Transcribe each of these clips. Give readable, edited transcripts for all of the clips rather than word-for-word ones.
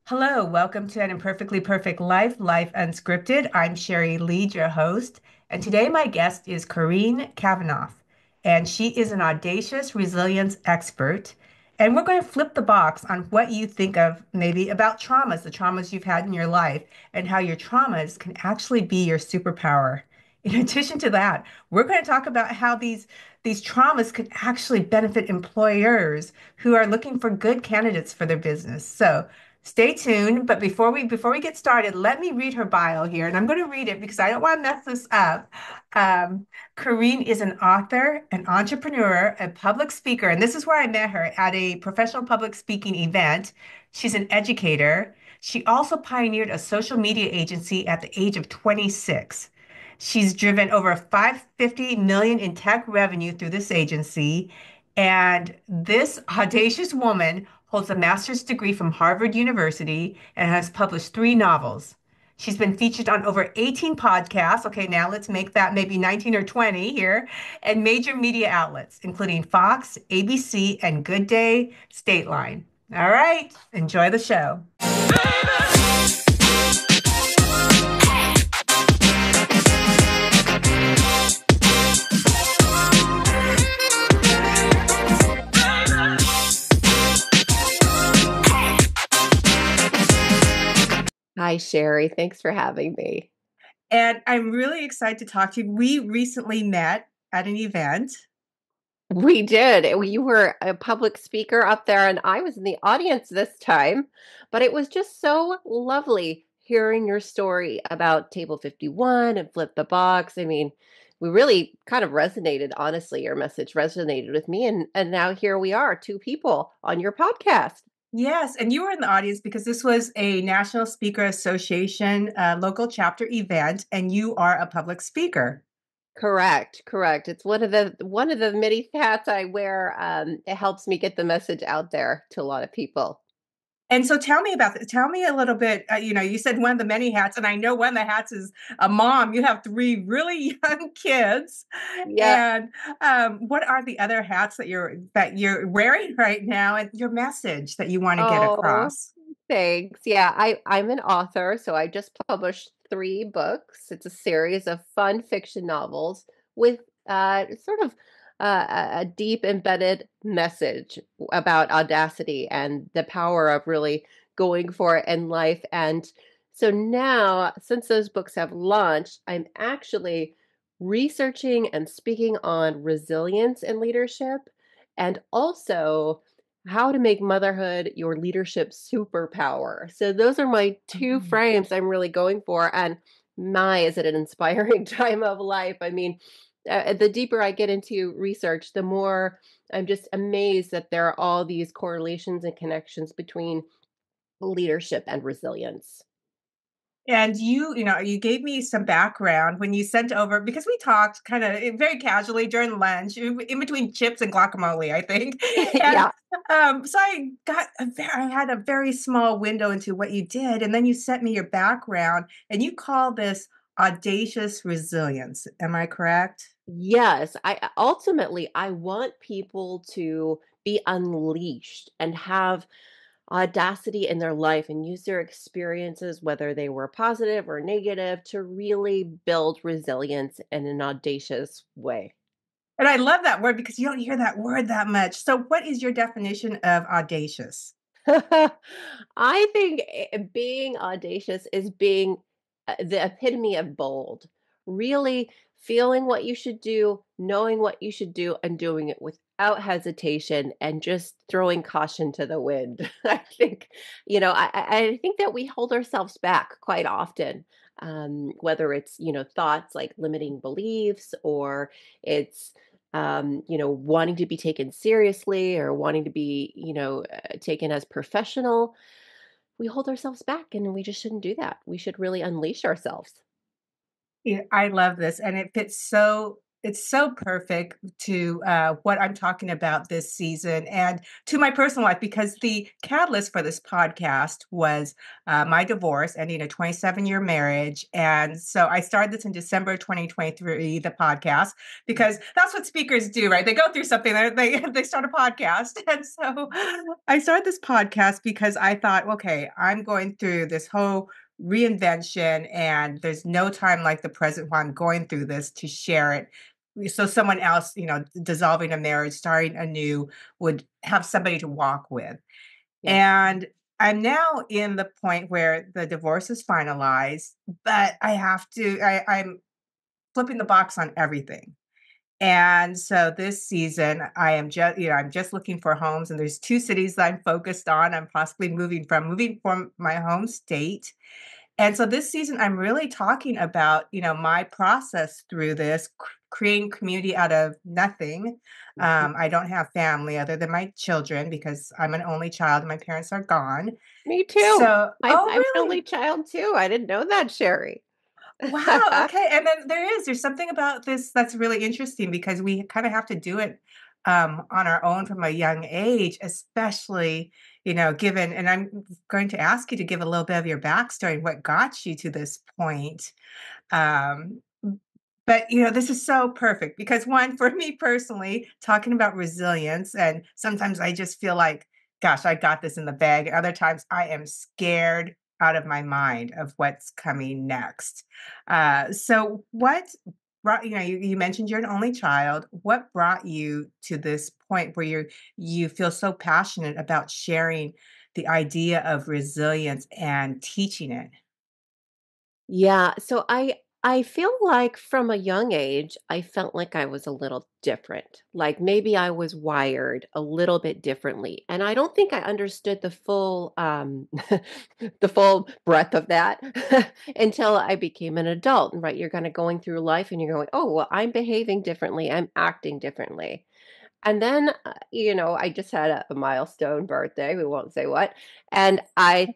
Hello, welcome to An Imperfectly Perfect Life, Life Unscripted. I'm Sherry Lead, your host, and today my guest is Corinne Kavanaugh, and she is an audacious resilience expert. And we're going to flip the box on what you think of maybe about traumas, the traumas you've had in your life, and how your traumas can actually be your superpower. In addition to that, we're going to talk about how these traumas could actually benefit employers who are looking for good candidates for their business. So stay tuned, but before we get started, let me read her bio here, and I'm going to read it because I don't want to mess this up. Um, Corinne is an author, an entrepreneur, a public speaker, and this is where I met her at a professional public speaking event. She's an educator. She also pioneered a social media agency at the age of 26. She's driven over 550 million in tech revenue through this agency, and this audacious woman holds a master's degree from Harvard University and has published three novels. She's been featured on over 18 podcasts. Okay, now let's make that maybe 19 or 20 here, and major media outlets, including Fox, ABC, and Good Day, State Line. All right, enjoy the show. Hi, Sherry. Thanks for having me. And I'm really excited to talk to you. We recently met at an event. We did. You were a public speaker up there, and I was in the audience this time. But it was just so lovely hearing your story about Table 51 and Flip the Box. I mean, we really kind of resonated, honestly. Your message resonated with me. And now here we are, two people on your podcast. Yes, and you were in the audience because this was a National Speaker Association local chapter event, and you are a public speaker. Correct, correct. It's one of the many hats I wear. It helps me get the message out there to a lot of people. And so tell me about that. Tell me a little bit. You said one of the many hats, and I know one of the hats is a mom. You have three really young kids, Yeah. and what are the other hats that you're wearing right now, and your message that you want to get Oh, across? thanks. Yeah, I'm an author, so I just published three books. It's a series of fun fiction novels with sort of a deep embedded message about audacity and the power of really going for it in life. And so now, since those books have launched, I'm actually researching and speaking on resilience in leadership and also how to make motherhood your leadership superpower. So those are my two Mhm. frames I'm really going for. And my, is it an inspiring time of life? I mean, the deeper I get into research, the more I'm just amazed that there are all these correlations and connections between leadership and resilience. And you gave me some background when you sent over because we talked kind of very casually during lunch, in between chips and guacamole, I think. And Yeah. so I had a very small window into what you did, and then you sent me your background, and you call this audacious resilience. Am I correct? Yes, I ultimately I want people to be unleashed and have audacity in their life and use their experiences, whether they were positive or negative, to really build resilience in an audacious way. And I love that word because you don't hear that word that much. So, what is your definition of audacious? I think being audacious is being the epitome of bold, really feeling what you should do, knowing what you should do, and doing it without hesitation and just throwing caution to the wind. I think, I think that we hold ourselves back quite often. Whether it's, thoughts like limiting beliefs or it's wanting to be taken seriously or wanting to be, taken as professional, we hold ourselves back and we just shouldn't do that. We should really unleash ourselves. Yeah, I love this, and it fits so it's so perfect to what I'm talking about this season and to my personal life because the catalyst for this podcast was my divorce, ending a 27-year marriage. And so I started this in December 2023, the podcast, because that's what speakers do, right? They go through something, they start a podcast. And so I started this podcast because I thought, okay, I'm going through this whole reinvention and there's no time like the present while I'm going through this to share it so someone else, dissolving a marriage, starting anew, would have somebody to walk with. Yes. And I'm now in the point where the divorce is finalized, but I'm flipping the box on everything. And so this season, I'm just looking for homes, and there's two cities that I'm focused on. I'm possibly moving from my home state. And so this season, I'm really talking about, my process through this, creating community out of nothing. Mhm. I don't have family other than my children because I'm an only child and my parents are gone. Me too. So, I'm oh, I'm an really? only child too. I didn't know that, Sherry. Wow. Okay. And then there's something about this that's really interesting because we kind of have to do it on our own from a young age, especially, given, and I'm going to ask you to give a little bit of your backstory, what got you to this point. Um, but this is so perfect because one, for me personally, talking about resilience, and sometimes I just feel like, gosh, I got this in the bag. And other times I am scared out of my mind of what's coming next. So what brought, you mentioned you're an only child. What brought you to this point where you feel so passionate about sharing the idea of resilience and teaching it? Yeah, so I feel like from a young age, I felt like I was a little different. Like maybe I was wired a little bit differently. And I don't think I understood the full the full breadth of that until I became an adult, right? You're kind of going through life and you're going, "Oh, well, I'm behaving differently. I'm acting differently." And then, I just had a milestone birthday, we won't say what, and I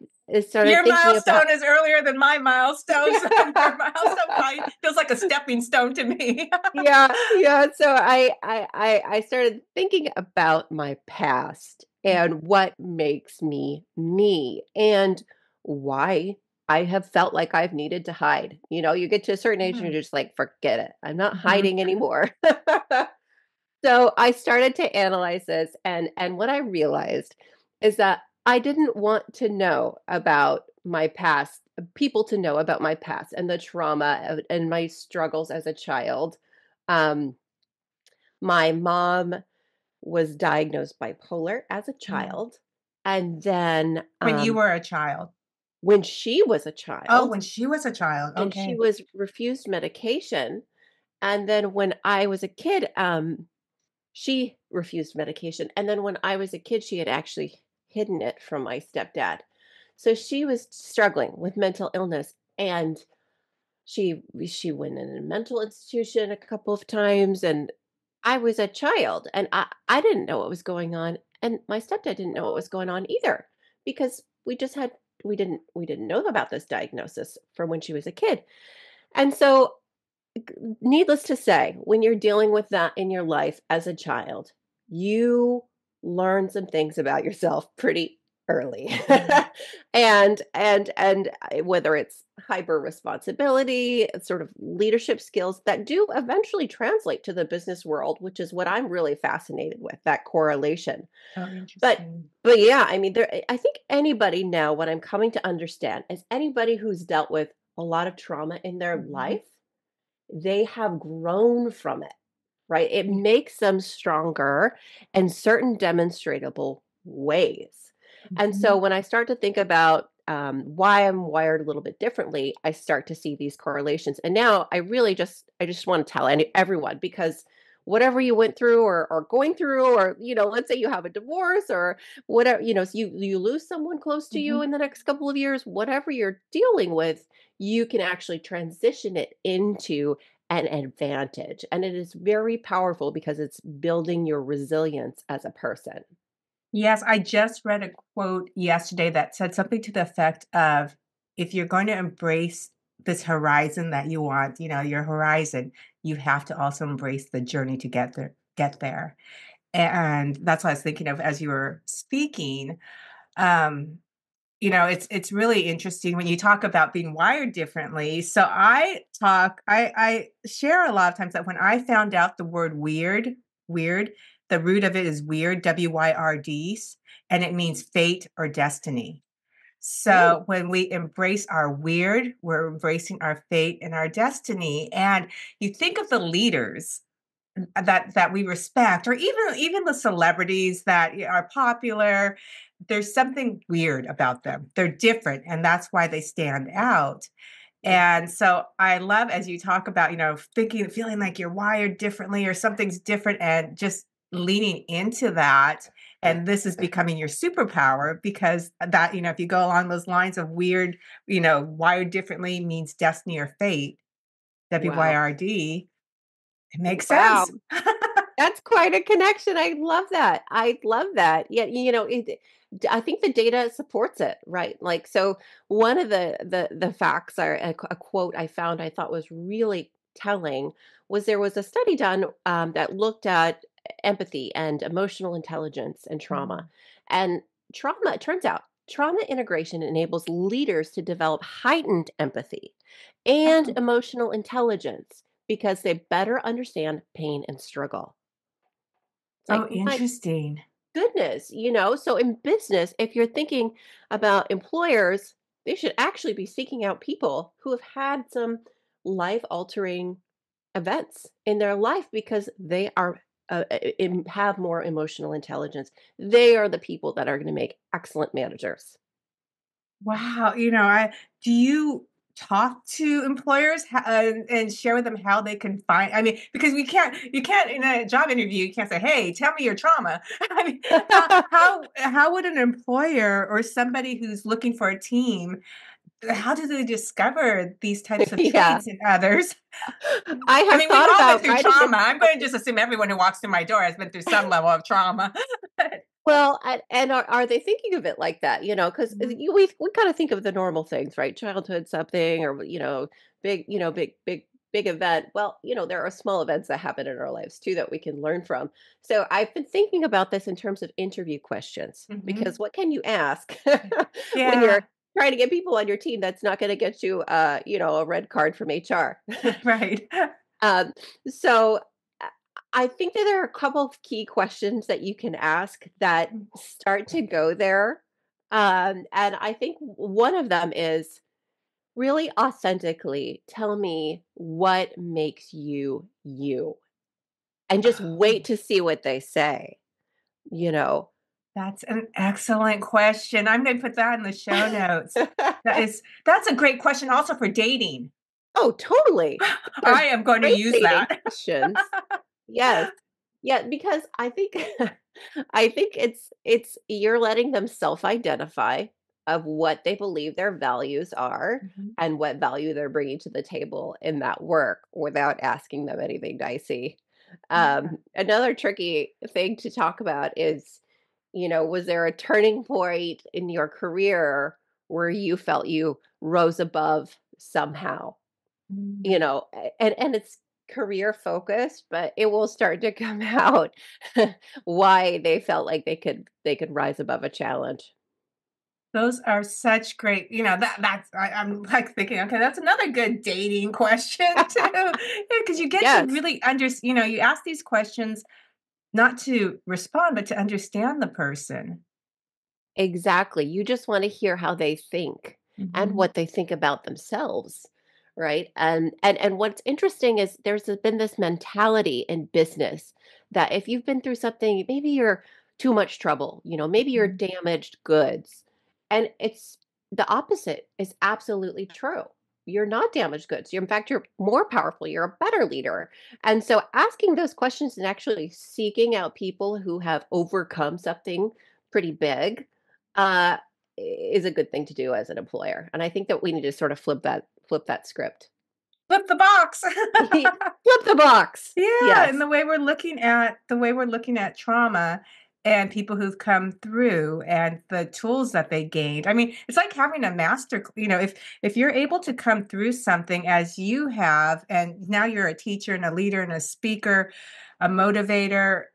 started Your thinking about milestone is earlier than my milestone, so your milestone probably feels like a stepping stone to me. Yeah, yeah, so I started thinking about my past and what makes me me, and why I have felt like I've needed to hide. You get to a certain age and Mhm, you're just like, "Forget it. I'm not mhm, hiding anymore." So I started to analyze this, and what I realized is that I didn't want to know about my past, people to know about my past and the trauma and my struggles as a child. Um, my mom was diagnosed bipolar as a mhm. child, and then When you were a child. when she was a Oh, child, when she was a child, and she okay. was refused medication, and then when I was a kid, she refused medication, and then when I was a kid, she had actually hidden it from my stepdad. So she was struggling with mental illness, and she went in a mental institution a couple of times, and I was a child, and I didn't know what was going on, and my stepdad didn't know what was going on either because we didn't know about this diagnosis from when she was a kid. And so needless to say, when you're dealing with that in your life as a child, you learn some things about yourself pretty early. Mhm. And whether it's hyper responsibility, sort of leadership skills that do eventually translate to the business world, which is what I'm really fascinated with, that correlation. Oh, But interesting. but yeah, I mean I think anybody now, what I'm coming to understand is anybody who's dealt with a lot of trauma in their Mhm. life, they have grown from it, right? It Yeah. makes them stronger in certain demonstrable ways. And so Mhm. when I start to think about why I'm wired a little bit differently, I start to see these correlations. And now I just want to tell everyone because whatever you went through or going through, or let's say you have a divorce or whatever, so you lose someone close to you Mhm. in the next couple of years, whatever you're dealing with, you can actually transition it into an advantage. And it is very powerful because it's building your resilience as a person. Yes, I just read a quote yesterday that said something to the effect of, "If you're going to embrace this horizon that you want, your horizon, you have to also embrace the journey to get there. And that's what I was thinking of as you were speaking. Um, it's really interesting when you talk about being wired differently. So I share a lot of times that when I found out the word weird, the root of it is weird, WYRD, and it means fate or destiny. Mm, So when we embrace our weird, we're embracing our fate and our destiny. And you think of the leaders that we respect, or even the celebrities that are popular. There's something weird about them. They're different, and that's why they stand out. mm, And so I love as you talk about, feeling like you're wired differently or something's different, and just leaning into that. And this is becoming your superpower, because that, if you go along those lines of weird, wired differently means destiny or fate, wow. WYRD, it makes Wow. sense. That's quite a connection. I love that. I love that. Yeah, I think the data supports it, right? Like, so one of the facts, or a quote I found I thought was really telling, was there was a study done that looked at empathy and emotional intelligence and trauma. Mhm. And trauma, it turns out, trauma integration enables leaders to develop heightened empathy and Oh, emotional intelligence because they better understand pain and struggle. It's oh, like, my interesting. goodness, so in business, if you're thinking about employers, they should actually be seeking out people who have had some life altering events in their life because they are have more emotional intelligence. They are the people that are going to make excellent managers. Wow, I do you talk to employers and share with them how they can find, I mean, because you can't in a job interview, you can't say, "Hey, tell me your trauma." I mean, how would an employer or somebody who's looking for a team, how do they discover these types of Yeah. traits in others? I I have mean, we've thought all been about through writing trauma. I'm going to it. just assume everyone who walks through my door has been through some level of trauma. Well, and are they thinking of it like that? Because Mhm. we kind of think of the normal things, right? Childhood something, or big, big event. Well, there are small events that happen in our lives too that we can learn from. So I've been thinking about this in terms of interview questions, because Mhm. what can you ask when you're Yeah, trying to get people on your team that's not going to get you, a red card from HR? right. Um, so uh, I think that there are a couple of key questions that you can ask that start to go there. And I think one of them is really authentically tell me what makes you you, and just wait Oh. to see what they say, you know. That's an excellent question. I'm gonna put that in the show notes. That's a great question also for dating. Oh, totally. I They're am going to great use dating that. questions. Yes. Yeah, because I think I think it's you're letting them self-identify of what they believe their values are Mhm. and what value they're bringing to the table in that work without asking them anything dicey. Yeah. Another tricky thing to talk about is, was there a turning point in your career where you felt you rose above somehow? Mm. And it's career focused, but it will start to come out why they felt like they could rise above a challenge. Those are such great, I'm like thinking, okay, that's another good dating question too. Yeah, because you get to Yes, really you ask these questions not to respond, but to understand the person. exactly. You just want to hear how they think and Mhm. what they think about themselves, right? And what's interesting is been this mentality in business that if you've been through something, maybe you're too much trouble, maybe you're Mhm. damaged goods. And it's the opposite is absolutely true. You're not damaged goods. In fact, you're more powerful. You're a better leader. And so asking those questions and actually seeking out people who have overcome something pretty big uh, is a good thing to do as an employer, and I think that we need to sort of flip that script. Flip the box. Flip the box. Yeah, and Yes. the way we're looking at trauma, and people who've come through and the tools that they gained. I mean, it's like having a master, if you're able to come through something as you have, and now you're a teacher and a leader and a speaker, a motivator,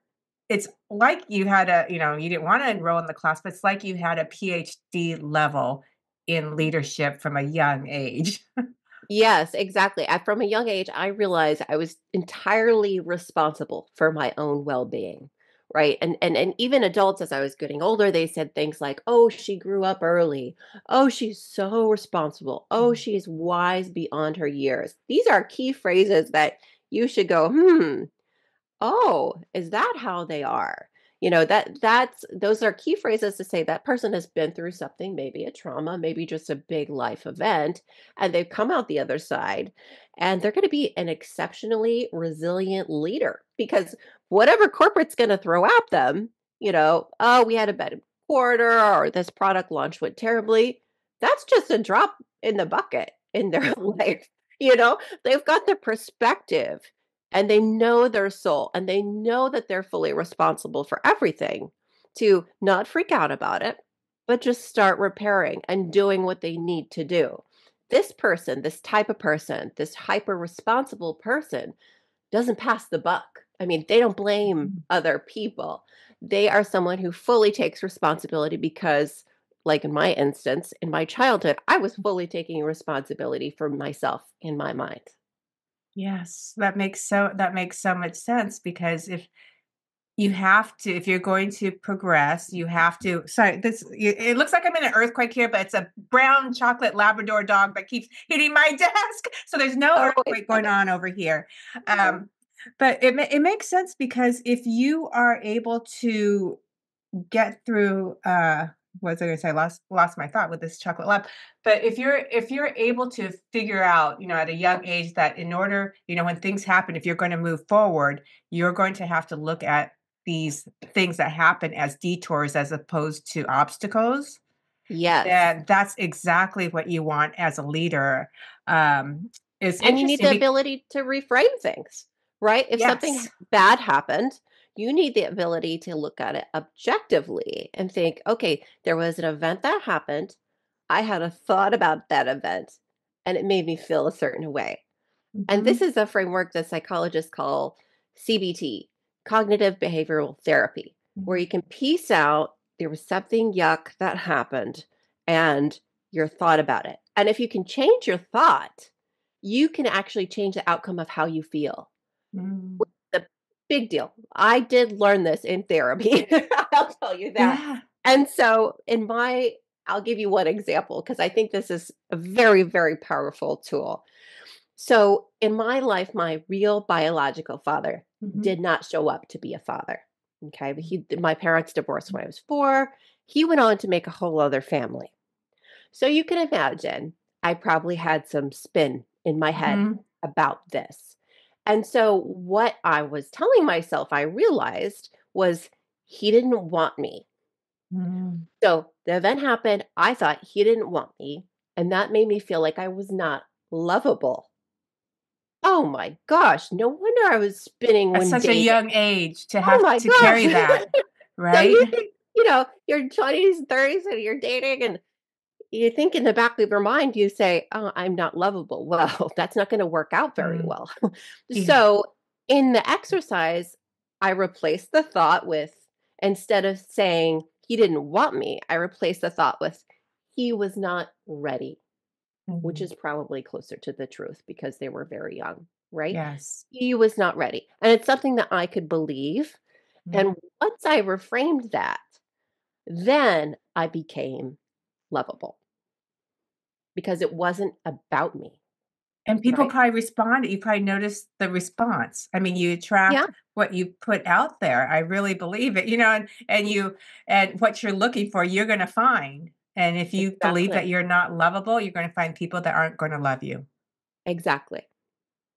it's like you had you didn't want to enroll in the class, but it's like you had a PhD level in leadership from a young age. Yes, exactly. From a young age, I realized I was entirely responsible for my own well-being, right? And even adults, as I was getting older, they said things like, "Oh, she grew up early. Oh, she's so responsible. Oh, she's wise beyond her years." These are key phrases that you should go, "Oh, is that how they are?" That's those are key phrases to say that person has been through something, maybe a trauma, maybe just a big life event, and they've come out the other side, and they're going to be an exceptionally resilient leader because whatever corporate's going to throw at them, oh, we had a bad quarter or this product launch went terribly, that's just a drop in the bucket in their life. They've got the perspective and they know their soul and they know that they're fully responsible for everything to not freak out about it, but just start repairing and doing what they need to do. This person, this type of person, this hyper responsible person doesn't pass the buck. I mean, they don't blame Mhm. other people. They are someone who fully takes responsibility because, like in my instance, in my childhood, I was fully taking responsibility for myself in my mind. Yes, that makes so much sense because if you're going to progress, you have to. Sorry, it looks like I'm in an earthquake here, but it's a brown chocolate Labrador dog that keeps hitting my desk. So there's no Oh, it's earthquake going coming. on over here. Oh, But it makes sense because if you are able to get through what was I gonna say? Lost my thought with this chocolate lab. But if you're able to figure out, at a young age that in order, when things happen, if you're going to move forward, you're going to have to look at these things that happen as detours as opposed to obstacles, yes. then that's exactly what you want as a leader. It's And you need interesting. the ability to reframe things, right? If something Yes. bad happened, you need the ability to look at it objectively and think, okay, there was an event that happened. I had a thought about that event and it made me feel a certain way. And this Mhm. is a framework that psychologists call CBT, cognitive behavioral therapy, where you Mhm. can piece out there was something yuck that happened and your thought about it. And if you can change your thought, you can actually change the outcome of how you feel. Mm. The big deal. I did learn this in therapy. I'll tell you that. Yeah. And so I'll give you one example because I think this is a very, very powerful tool. So in my life, my real biological father Mhm. did not show up to be a father. Okay. My parents divorced when I was 4. He went on to make a whole other family. So you can imagine I probably had some spin in my head Mhm. about this. And so what I was telling myself, I realized was he didn't want me. Mhm. So the event happened. I thought he didn't want me. And that made me feel like I was not lovable. Oh my gosh, no wonder I was spinning At when such a dating. young age to Oh have my to gosh. carry that, So right? you think, your 20s, 30s and you're dating and you think in the back of your mind, you say, "Oh, I'm not lovable." Well, that's not gonna work out very Mm, well. yeah. So, in the exercise, I replaced the thought with instead of saying, "He didn't want me," I replaced the thought with, "He was not ready," which Mhm. is probably closer to the truth because they were very young, right? Yes. He was not ready, and it's something that I could believe, Mhm. and once I reframed that, then I became lovable because it wasn't about me, And people right? probably respond. You probably notice the response. I mean, you Yeah, attract what you put out there. I really believe it, and what you're looking for, you're gonna find. And if you believe that exactly, you're not lovable, you're gonna find people that aren't gonna love you. exactly,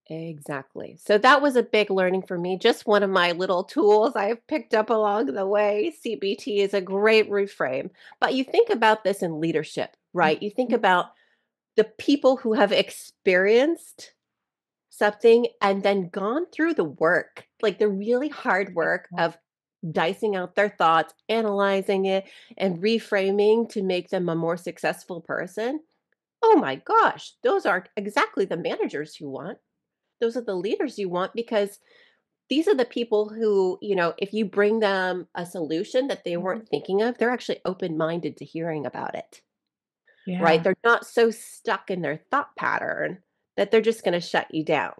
exactly. So that was a big learning for me, just one of my little tools I've picked up along the way. CBT is a great reframe, but you think about this in leadership, right? You think Mhm. about the people who have experienced something and then gone through the work, like the really hard work of dicing out their thoughts, analyzing it, and reframing to make them a more successful person. Oh my gosh, those are exactly the managers you want. Those are the leaders you want because these are the people who, if you bring them a solution that they Mhm. weren't thinking of, they're actually open-minded to hearing about it, right? Yeah. They're not so stuck in their thought pattern that they're just going to shut you down.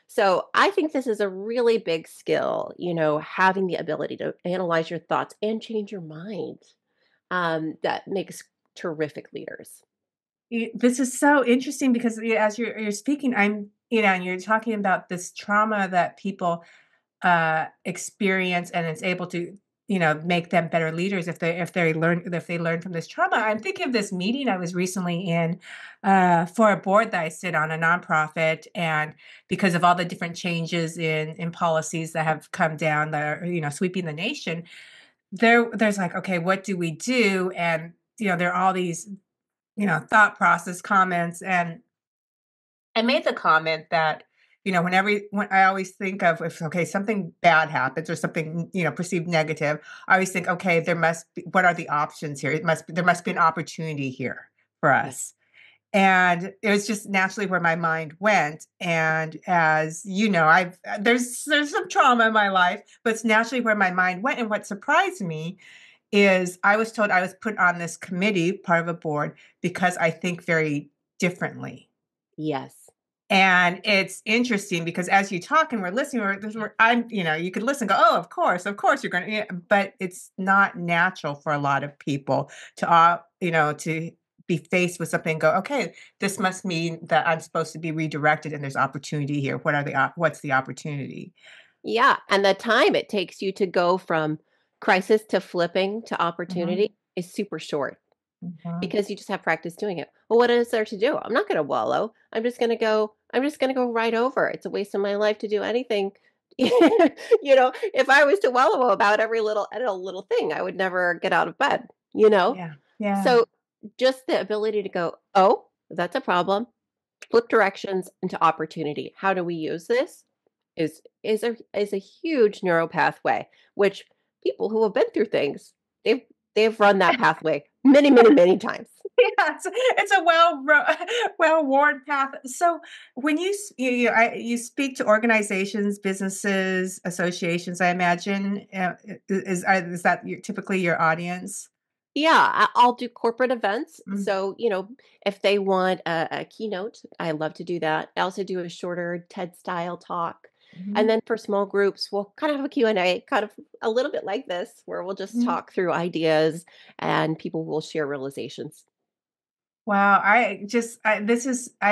So I think this is a really big skill, having the ability to analyze your thoughts and change your mind. That makes terrific leaders. This is so interesting because as you're speaking, and you're talking about this trauma that people experience, and it's able to make them better leaders if they learn from this trauma. I'm thinking of this meeting I was recently in for a board that I sit on, a nonprofit, and because of all the different changes in policies that have come down that are sweeping the nation, there's like, okay, what do we do? And there are all these thought process comments, and I made the comment that, when I always think of, if okay, something bad happens or something, perceived negative, I always think, okay, what are the options here? There must be an opportunity here for Yeah. us. And it was just naturally where my mind went. And as you know, there's some trauma in my life, but it's naturally where my mind went. And what surprised me is I was told I was put on this committee, part of a board, because I think very differently. Yes. And it's interesting because as you talk and we're listening, you could listen, go, oh, of course, you're going to, but it's not natural for a lot of people to be faced with something and go, okay, this must mean that I'm supposed to be redirected and there's opportunity here. What's the opportunity? Yeah, and the time it takes you to go from crisis to flipping to opportunity Hmm. is super short Hmm. because you just have practice doing it. Well, what is there to do? I'm not going to wallow. I'm just going to go right over. It's a waste of my life to do anything. If I was to wallow about every little thing, I would never get out of bed, you know? Yeah. Yeah. So just the ability to go, "Oh, that's a problem. Flip directions into opportunity. How do we use this?" Is a huge neural pathway, which people who have been through things, they've run that pathway many, many, many times. Yeah, it's a well-worn path. So when you speak to organizations, businesses, associations, I imagine, is that typically your audience? Yeah, I'll do corporate events. Mm, So, if they want a keynote, I love to do that. I also do a shorter TED style talk. And mhm, then for small groups, we'll kind of have a Q&A, kind of a little bit like this, where we'll just mhm. talk through ideas and people will share realizations. Wow, I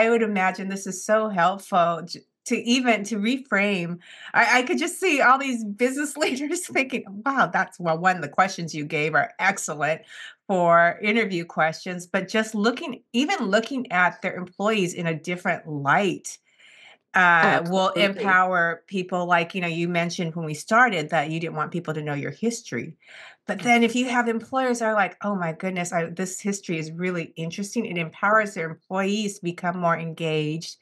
would imagine this is so helpful to reframe. I could just see all these business leaders thinking, wow, one, the questions you gave are excellent for interview questions, but just even looking at their employees in a different light will Absolutely. empower people. Like, you mentioned when we started that you didn't want people to know your history. But Yes. then if you have employers that are like, oh my goodness, this history is really interesting, it empowers their employees to become more engaged.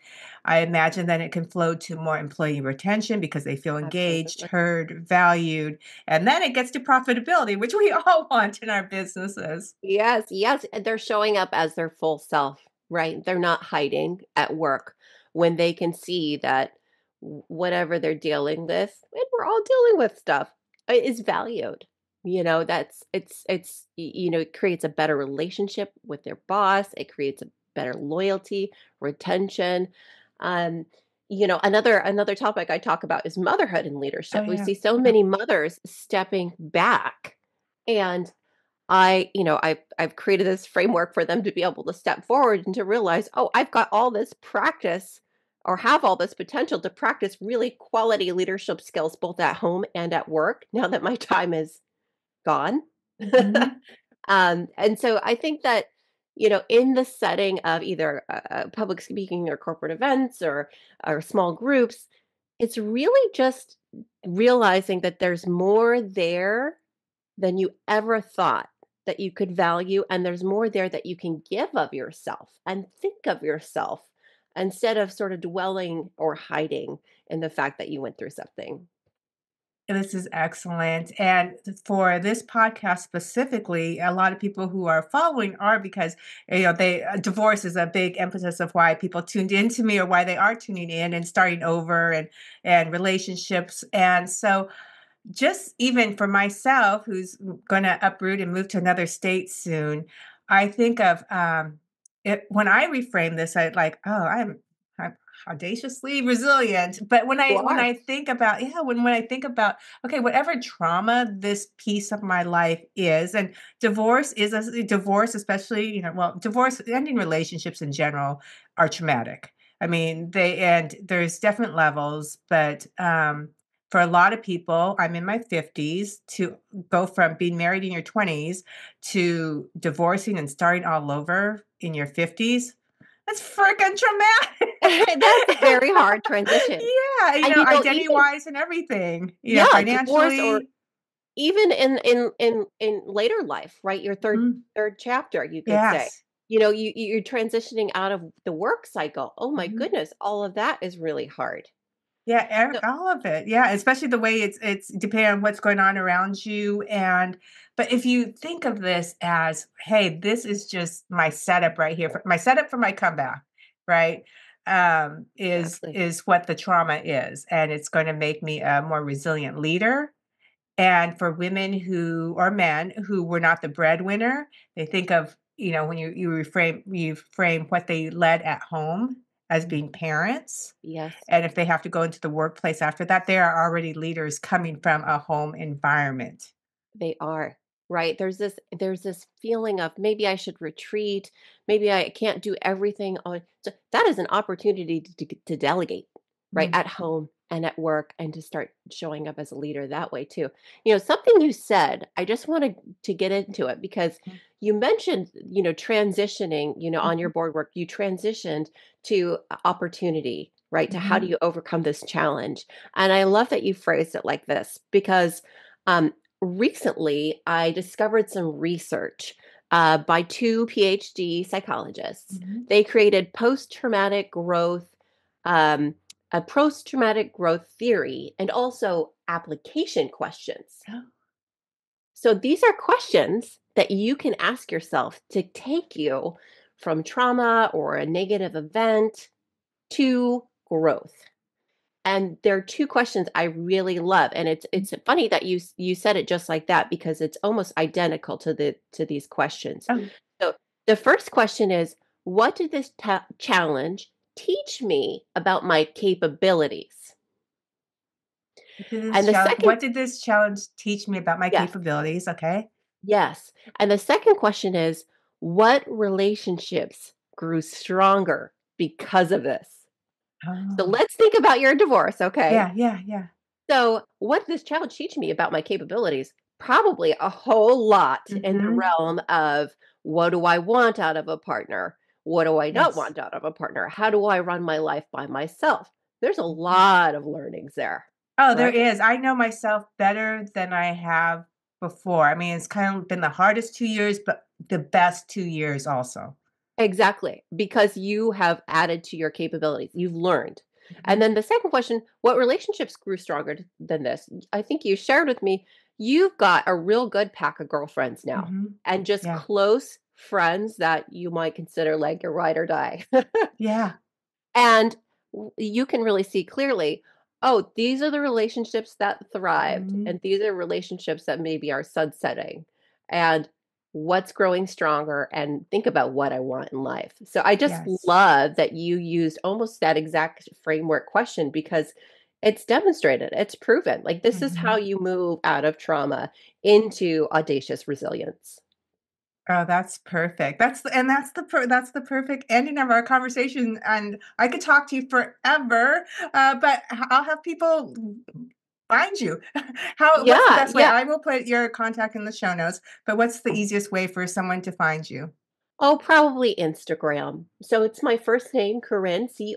I imagine that it can flow to more employee retention because they feel engaged, Absolutely. heard, valued. And then it gets to profitability, which we all want in our businesses. Yes, yes, and they're showing up as their full self, right? They're not hiding at work when they can see that whatever they're dealing with, and we're all dealing with stuff, is valued. It creates a better relationship with their boss. It creates a better loyalty, retention. Um, another topic I talk about is motherhood and Oh leadership. We yeah. see so Yeah. many mothers stepping back and I've created this framework for them to be able to step forward and to realize, "Oh, I've got all this practice or have all this potential to practice really quality leadership skills both at home and at work now that my time is gone." Mhm. And so I think that, in the setting of either public speaking or corporate events or small groups, it's really just realizing that there's more there than you ever thought that you could value. And there's more there that you can give of yourself and think of yourself instead of sort of dwelling or hiding in the fact that you went through something. This is excellent. And for this podcast specifically, a lot of people who are following are because they divorce is a big emphasis of why people tuned into me or why they are tuning in and starting over and relationships. And so just even for myself, who's going to uproot and move to another state soon, I think of it when I reframe this. I like, oh, I'm audaciously resilient. But when You I are. think about when I think about okay, whatever trauma this piece of my life is, and divorce, especially divorce ending relationships in general are traumatic. I mean, there's different levels, but for a lot of people, I'm in my 50s, to go from being married in your 20s to divorcing and starting all over in your 50s. That's freaking traumatic. That's a very hard transition. Yeah, And, identity even wise and everything, yeah, divorce or financially. even in later life, right? Your Mhm. third chapter, you could say. Yes. You're transitioning out of the work cycle. Oh my Mhm. goodness, all of that is really hard. Yeah, So all of it. Yeah, especially the way it's depending on what's going on around you. And but if you think of this as, hey, this is just my setup right here, my setup for my comeback, right? exactly. Is what the trauma is, and it's going to make me a more resilient leader. And for women who or men who were not the breadwinner, they think of, when you frame what they led at home as being Mhm. parents. Yes. And if they have to go into the workplace after that, they are already leaders coming from a home environment. They are, right? There's this feeling of maybe I should retreat, maybe I can't do everything on so that is an opportunity to delegate, right? Mm, At home and at work and to start showing up as a leader that way too. Something you said, I just wanted to get into it because mm, you mentioned, transitioning, on your mhm, board work, you transitioned to opportunity, right? To how do mhm, you overcome this challenge? And I love that you phrased it like this because um, recently I discovered some research by two PhD psychologists. mhm. They created um, a post traumatic growth theory and also application questions. Oh, So these are questions that you can ask yourself to take you from trauma or a negative event to growth. And there are 2 questions I really love, and mm, it's funny that you said it just like that because it's almost identical to these questions. oh, So, the first question is, "What did this challenge teach me about my capabilities?" And the second what did this challenge teach me about my yes, capabilities? Okay. yes. And the second question is, "What relationships grew stronger because of this?" So, Oh, let's think about your divorce, okay? yeah, yeah, yeah. So, what did this challenge teach me about my capabilities? Probably a whole lot in the Mhm. realm of what do I want out of a partner? What do I not Yes. want out of a partner? How do I run my life by myself? There's a Mhm. lot of learnings there, Oh, there right? is. I know myself better than I have before. I mean, it's kind of been the hardest 2 years, but the best 2 years also. Exactly, because you have added to your capabilities. You've learned. And Mhm, then the second question, what relationships grew stronger than this? I think you shared with me, you've got a real good pack of girlfriends now mhm. and just Yeah, close friends that you might consider like your ride or die. yeah. And you can really see clearly, oh, these are the relationships that thrived, Mhm. and these are relationships that maybe are sunsetting, and what's growing stronger, and think about what I want in life. So I just Yes. love that you used almost that exact framework question because it's demonstrated, it's proven. Like this is how Mhm. you move out of trauma into audacious resilience. Oh, that's perfect. That's the perfect ending of our conversation, and I could talk to you forever, but I'll have people find you. What's the Yeah, best way? yeah. I will put your contact in the show notes, but what's the easiest way for someone to find you? Oh, probably Instagram. So it's my first name, Corinne, Corinne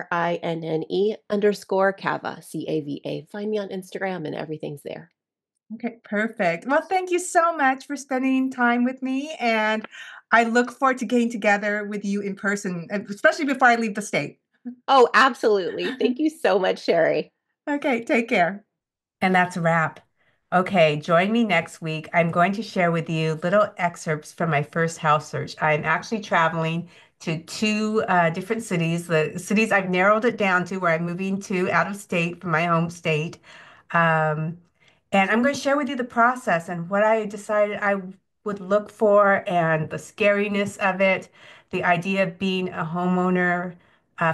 _Cava, Cava. Find me on Instagram and everything's there. Okay, perfect. Well, thank you so much for spending time with me, and I look forward to getting together with you in person, especially before I leave the state. Oh, absolutely. Thank you so much, Sherry. Okay, take care. And that's a wrap. Okay, join me next week. I'm going to share with you little excerpts from my first house search. I'm actually traveling to two different cities. The cities I've narrowed it down to where I'm moving to out of state from my home state. Um, and I'm going to share with you the process and what I decided I would look for and the scariness of it, the idea of being a homeowner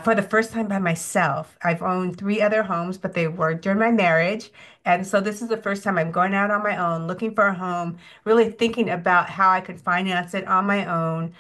for the first time by myself. I've owned three other homes, but they were during my marriage. And so this is the first time I'm going out on my own, looking for a home, really thinking about how I could finance it on my own.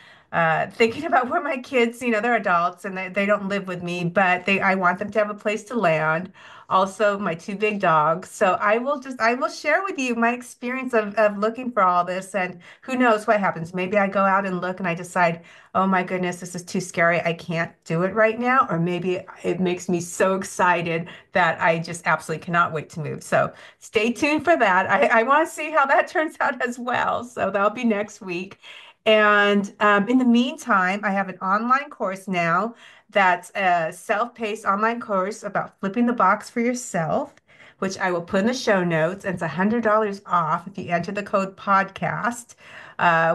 Thinking about where my kids, they're adults and they don't live with me, but I want them to have a place to land. Also, my two big dogs. So I will share with you my experience of looking for all this. And who knows what happens. Maybe I go out and look and I decide, oh my goodness, this is too scary. I can't do it right now. Or maybe it makes me so excited that I just absolutely cannot wait to move. So stay tuned for that. I want to see how that turns out as well. So that'll be next week. And in the meantime, I have an online course now that's a self-paced online course about flipping the box for yourself, which I will put in the show notes. And it's $100 off if you enter the code podcast,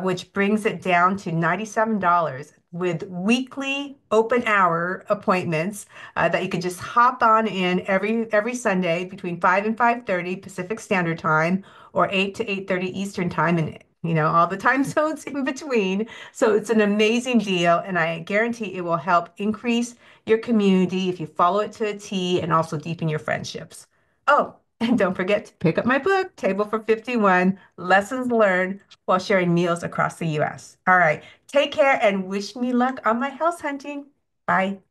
which brings it down to $97 with weekly open hour appointments that you could just hop on in every Sunday between 5 and 5:30 Pacific Standard Time or 8 to 8:30 Eastern Time and all the time zones in between. So it's an amazing deal, and I guarantee it will help increase your community if you follow it to a T and also deepen your friendships. Oh, and don't forget to pick up my book, Table for 51 Lessons Learned While Sharing Meals Across the US. All right, take care and wish me luck on my house hunting. Bye.